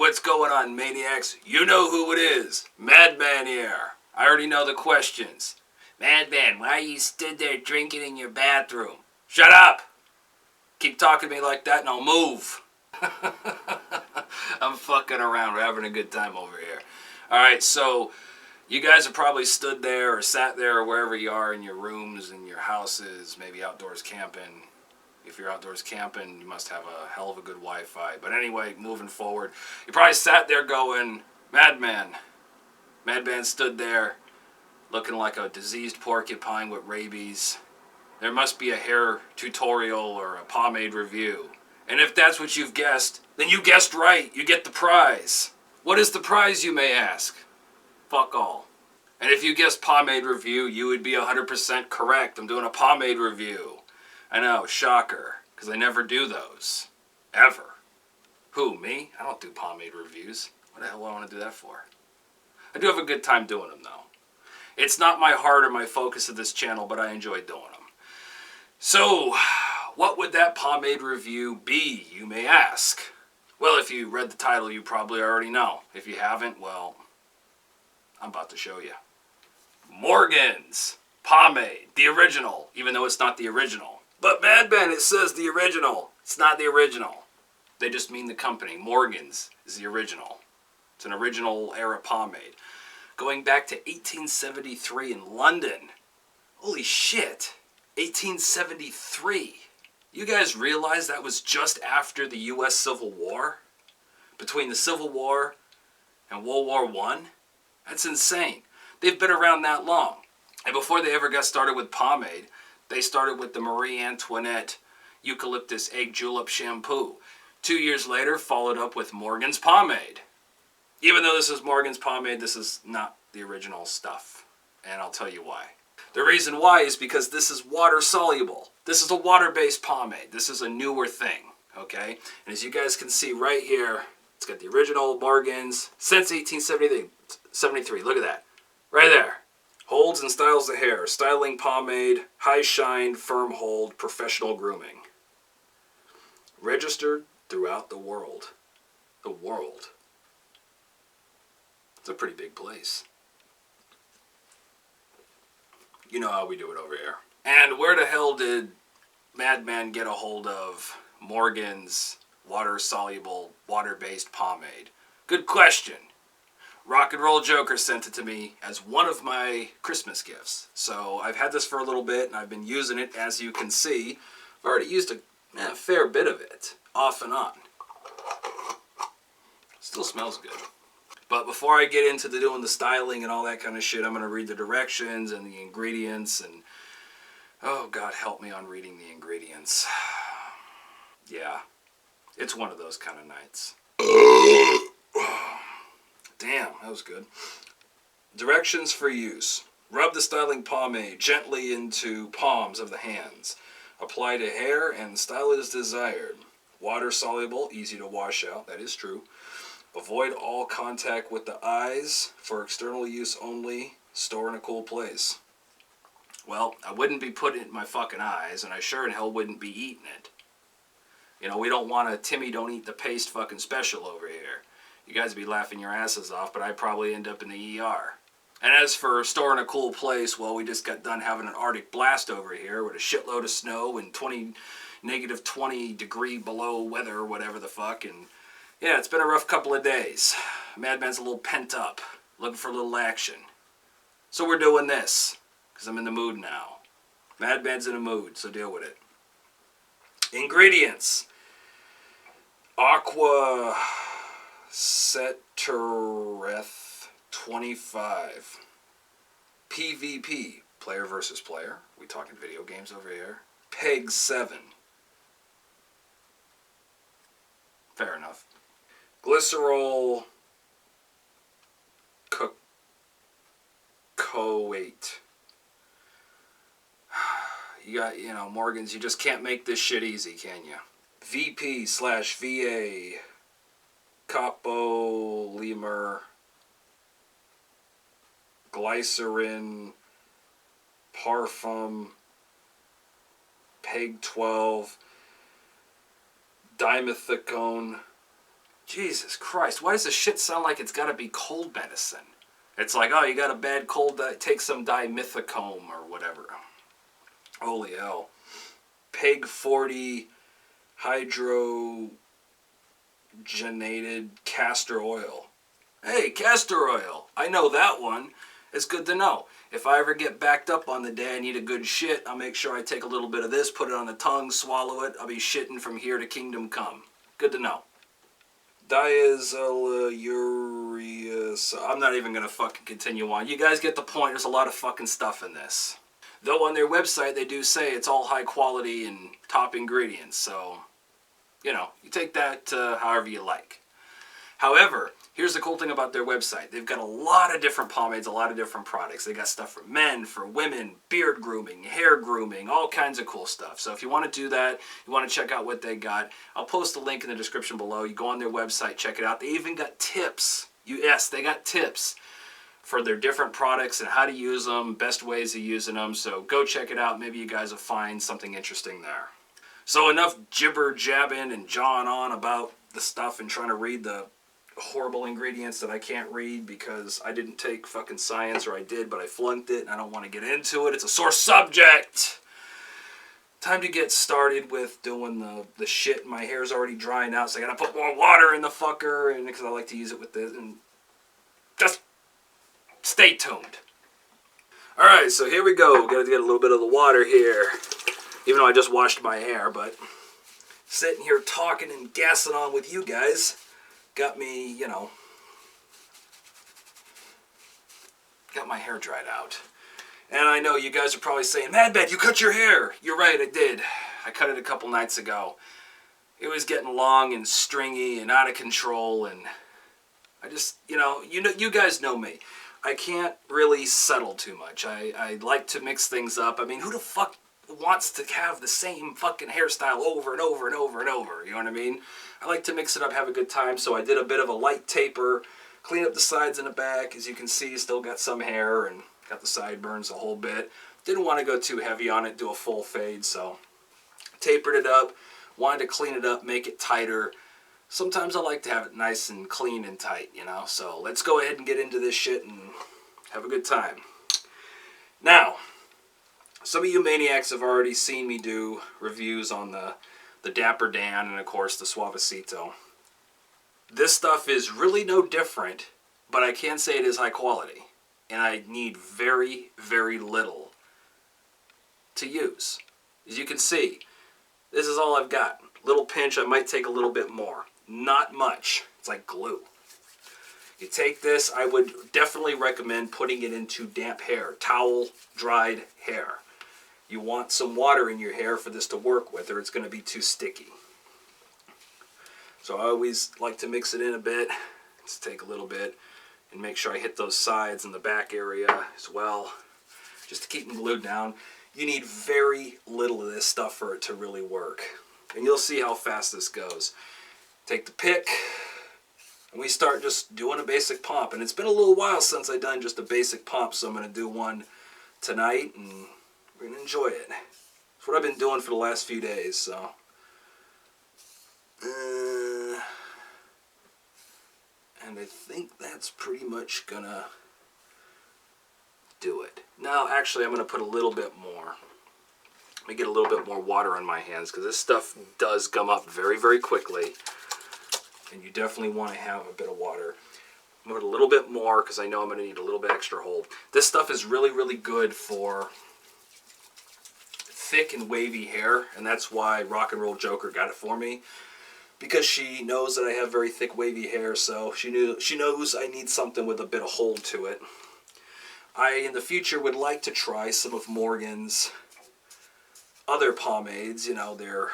what's going on, maniacs? You know who it is. Madman here. I already know the questions. Madman, why you stood there drinking in your bathroom? Shut up! Keep talking to me like that and I'll move. I'm fucking around. We're having a good time over here. Alright, so you guys have probably stood there or sat there or wherever you are in your rooms, in your houses, maybe outdoors camping. If you're outdoors camping, you must have a hell of a good Wi-Fi. But anyway, moving forward, you probably sat there going, Madman. Madman stood there looking like a diseased porcupine with rabies. There must be a hair tutorial or a pomade review. And if that's what you've guessed, then you guessed right. You get the prize. What is the prize, you may ask? Fuck all. And if you guessed pomade review, you would be 100% correct. I'm doing a pomade review. I know, shocker, because I never do those. Ever. Who, me? I don't do pomade reviews. What the hell do I want to do that for? I do have a good time doing them, though. It's not my heart or my focus of this channel, but I enjoy doing them. So, what would that pomade review be, you may ask? Well, if you read the title, you probably already know. If you haven't, well, I'm about to show you. Morgan's Pomade, the original, even though it's not the original. But Madman, it says the original. It's not the original. They just mean the company. Morgan's is the original. It's an original era pomade. Going back to 1873 in London. Holy shit. 1873. You guys realize that was just after the U.S. Civil War? Between the Civil War and World War I? That's insane. They've been around that long. And before they ever got started with pomade, they started with the Marie Antoinette Eucalyptus Egg Julep Shampoo. 2 years later, followed up with Morgan's Pomade. Even though this is Morgan's Pomade, this is not the original stuff. And I'll tell you why. The reason why is because this is water soluble. This is a water-based pomade. This is a newer thing, okay? And as you guys can see right here, it's got the original Morgan's since 1873. Look at that. Right there. Holds and styles the hair. Styling pomade. High shine, firm hold, professional grooming. Registered throughout the world. The world. It's a pretty big place. You know how we do it over here. And where the hell did Madman get a hold of Morgan's water-soluble, water-based pomade? Good question. Rock and Roll Joker sent it to me as one of my Christmas gifts. So I've had this for a little bit, and I've been using it, as you can see. I've already used a fair bit of it, off and on. Still smells good. But before I get into doing the styling and all that kind of shit, I'm going to read the directions and the ingredients. And oh, God, help me on reading the ingredients. Yeah, it's one of those kind of nights. Damn, that was good. Directions for use. Rub the styling pomade gently into palms of the hands. Apply to hair and style as desired. Water soluble, easy to wash out, that is true. Avoid all contact with the eyes. For external use only. Store in a cool place. Well, I wouldn't be putting it in my fucking eyes, and I sure in hell wouldn't be eating it. You know, we don't want a Timmy don't eat the paste fucking special over here. You guys would be laughing your asses off, but I'd probably end up in the ER. And as for storing a cool place, well, we just got done having an Arctic blast over here with a shitload of snow and negative 20 degree below weather or whatever the fuck. And yeah, it's been a rough couple of days. Madman's a little pent up, looking for a little action. So we're doing this, because I'm in the mood now. Madman's in a mood, so deal with it. Ingredients. Aqua Cetereth 25. PvP, player versus player. We talking video games over here. Peg 7. Fair enough. Glycerol Cocoate. You got, Morgan's, you just can't make this shit easy, can you? VP/VA Copolymer Glycerin Parfum Peg 12 Dimethicone Jesus Christ, why does this shit sound like it's gotta be cold medicine? It's like, oh, you got a bad cold, take some dimethicone or whatever. Holy hell. Peg 40 hydrogenated castor oil. Hey, castor oil. I know that one. It's good to know. If I ever get backed up on the day I need a good shit, I'll make sure I take a little bit of this, put it on the tongue, swallow it. I'll be shitting from here to kingdom come. Good to know. Diazolouria. So I'm not even going to fucking continue on. You guys get the point. There's a lot of fucking stuff in this. Though on their website they do say it's all high quality and top ingredients. So, you know, you take that however you like. However, here's the cool thing about their website. They've got a lot of different pomades, a lot of different products. They got stuff for men, for women, beard grooming, hair grooming, all kinds of cool stuff. So if you want to do that, you want to check out what they got, I'll post a link in the description below. You go on their website, check it out. They even got tips. Yes, they got tips for their different products and how to use them, best ways of using them. So go check it out. Maybe you guys will find something interesting there. So enough jibber jabbing and jawing on about the stuff and trying to read the horrible ingredients that I can't read because I didn't take fucking science, or I did, but I flunked it and I don't want to get into it. It's a sore subject. Time to get started with doing the shit. My hair's already drying out, so I gotta put more water in the fucker, and because I like to use it with this, and just stay tuned. Alright, so here we go. Gotta get a little bit of the water here. Even though I just washed my hair, but sitting here talking and gassing on with you guys got me, you know, got my hair dried out. And I know you guys are probably saying, Madman, you cut your hair. You're right, I did. I cut it a couple nights ago. It was getting long and stringy and out of control, and I just, you guys know me. I can't really settle too much. I like to mix things up. I mean, who the fuck wants to have the same fucking hairstyle over and over and over and over? You know what I mean? I like to mix it up, have a good time, so I did a bit of a light taper, clean up the sides and the back. As you can see, still got some hair and got the sideburns a whole bit. Didn't want to go too heavy on it, do a full fade, so tapered it up. Wanted to clean it up, make it tighter. Sometimes I like to have it nice and clean and tight, you know? So let's go ahead and get into this shit and have a good time. Now, some of you maniacs have already seen me do reviews on the Dapper Dan and, of course, the Suavecito. This stuff is really no different, but I can say it is high quality. And I need very, very little to use. As you can see, this is all I've got. Little pinch, I might take a little bit more. Not much. It's like glue. You take this, I would definitely recommend putting it into damp hair, towel, dried hair. You want some water in your hair for this to work with, or it's going to be too sticky. So I always like to mix it in a bit. Let's take a little bit and make sure I hit those sides and the back area as well, just to keep them glued down. You need very little of this stuff for it to really work. And you'll see how fast this goes. Take the pick, and we start just doing a basic pomp. And it's been a little while since I've done just a basic pomp, so I'm going to do one tonight, and we're going to enjoy it. That's what I've been doing for the last few days, so. And I think that's pretty much going to do it. Now, actually, I'm going to put a little bit more. Let me get a little bit more water on my hands, because this stuff does gum up very, very quickly. And you definitely want to have a bit of water. I'm going to put a little bit more, because I know I'm going to need a little bit extra hold. This stuff is really, really good for thick and wavy hair, and that's why Rock and Roll Joker got it for me. Because she knows that I have very thick, wavy hair, so she knows I need something with a bit of hold to it. I, in the future, would like to try some of Morgan's other pomades. You know, their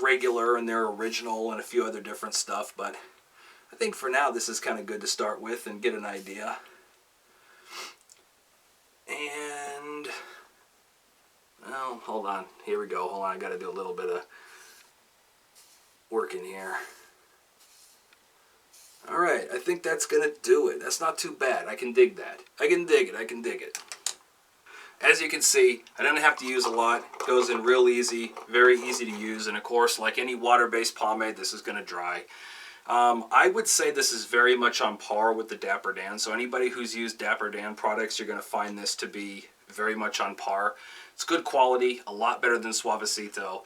regular and their original and a few other different stuff, but I think for now this is kind of good to start with and get an idea. And, well, hold on. Here we go. Hold on, I got to do a little bit of work in here. Alright, I think that's going to do it. That's not too bad. I can dig that. I can dig it. As you can see, I didn't have to use a lot. It goes in real easy, very easy to use. And of course, like any water-based pomade, this is going to dry. I would say this is very much on par with the Dapper Dan. So anybody who's used Dapper Dan products, you're going to find this to be very much on par. It's good quality, a lot better than Suavecito.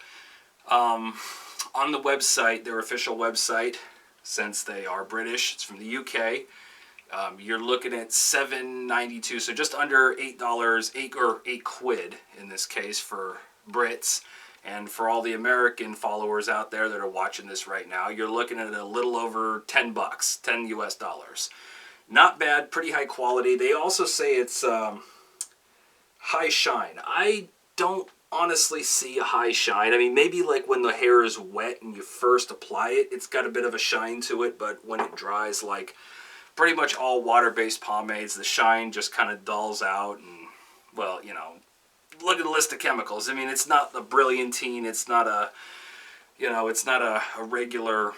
On the website, their official website, since they are British, it's from the UK. You're looking at $7.92, so just under $8, eight quid in this case for Brits. And for all the American followers out there that are watching this right now, you're looking at a little over 10 bucks, 10 US dollars. Not bad, pretty high quality. They also say it's high shine. I don't honestly see a high shine. I mean, maybe like when the hair is wet and you first apply it, it's got a bit of a shine to it, but when it dries, like pretty much all water-based pomades, the shine just kind of dulls out. And, well, you know, look at the list of chemicals. I mean, it's not the brilliantine. It's not a, you know, it's not a regular,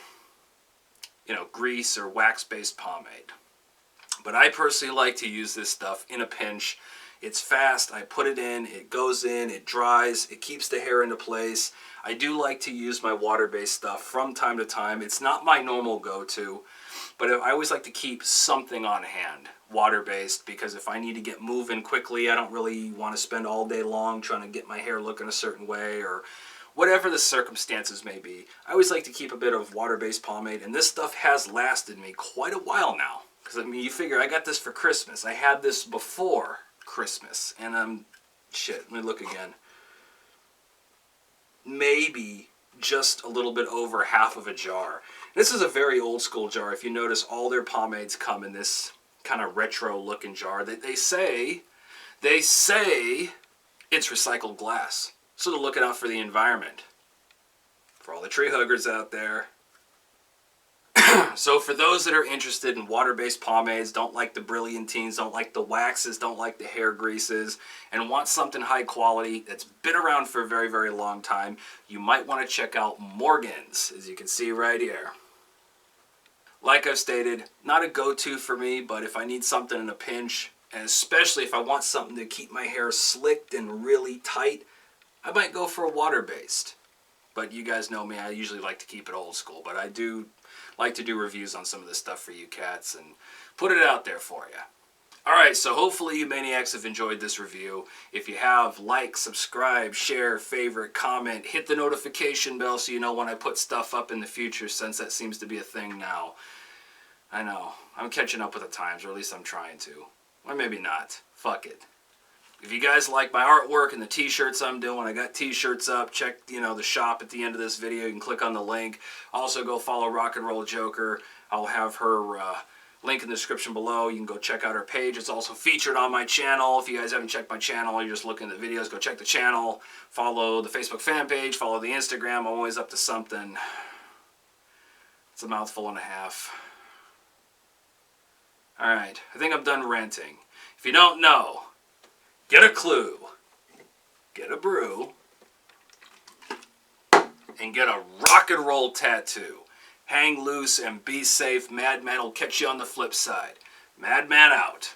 you know, grease or wax-based pomade. But I personally like to use this stuff in a pinch. It's fast. I put it in, it goes in, it dries, it keeps the hair into place. I do like to use my water-based stuff from time to time. It's not my normal go-to, but I always like to keep something on hand, water-based, because if I need to get moving quickly, I don't really want to spend all day long trying to get my hair looking a certain way, or whatever the circumstances may be. I always like to keep a bit of water-based pomade, and this stuff has lasted me quite a while now. Because, I mean, you figure, I got this for Christmas. I had this before Christmas, and shit, let me look again. Maybe just a little bit over half of a jar. This is a very old school jar. If you notice, all their pomades come in this kind of retro looking jar. They say it's recycled glass. So they're looking out for the environment. For all the tree huggers out there. So for those that are interested in water-based pomades, don't like the brilliantines, don't like the waxes, don't like the hair greases, and want something high quality that's been around for a very, very long time, you might want to check out Morgan's, as you can see right here. Like I've stated, not a go-to for me, but if I need something in a pinch, and especially if I want something to keep my hair slicked and really tight, I might go for a water-based. But you guys know me, I usually like to keep it old school, but I do like to do reviews on some of this stuff for you cats and put it out there for you. Alright, so hopefully you maniacs have enjoyed this review. If you have, like, subscribe, share, favorite, comment, hit the notification bell so you know when I put stuff up in the future, since that seems to be a thing now. I know, I'm catching up with the times, or at least I'm trying to. Or maybe not. Fuck it. If you guys like my artwork and the t-shirts I'm doing, I got t-shirts up. Check, you know, the shop at the end of this video. You can click on the link. Also go follow Rock and Roll Joker. I'll have her link in the description below. You can go check out her page. It's also featured on my channel. If you guys haven't checked my channel, you're just looking at the videos, go check the channel. Follow the Facebook fan page. Follow the Instagram. I'm always up to something. It's a mouthful and a half. Alright, I think I'm done ranting. If you don't know, get a clue, get a brew, and get a rock and roll tattoo. Hang loose and be safe. Madman will catch you on the flip side. Madman out.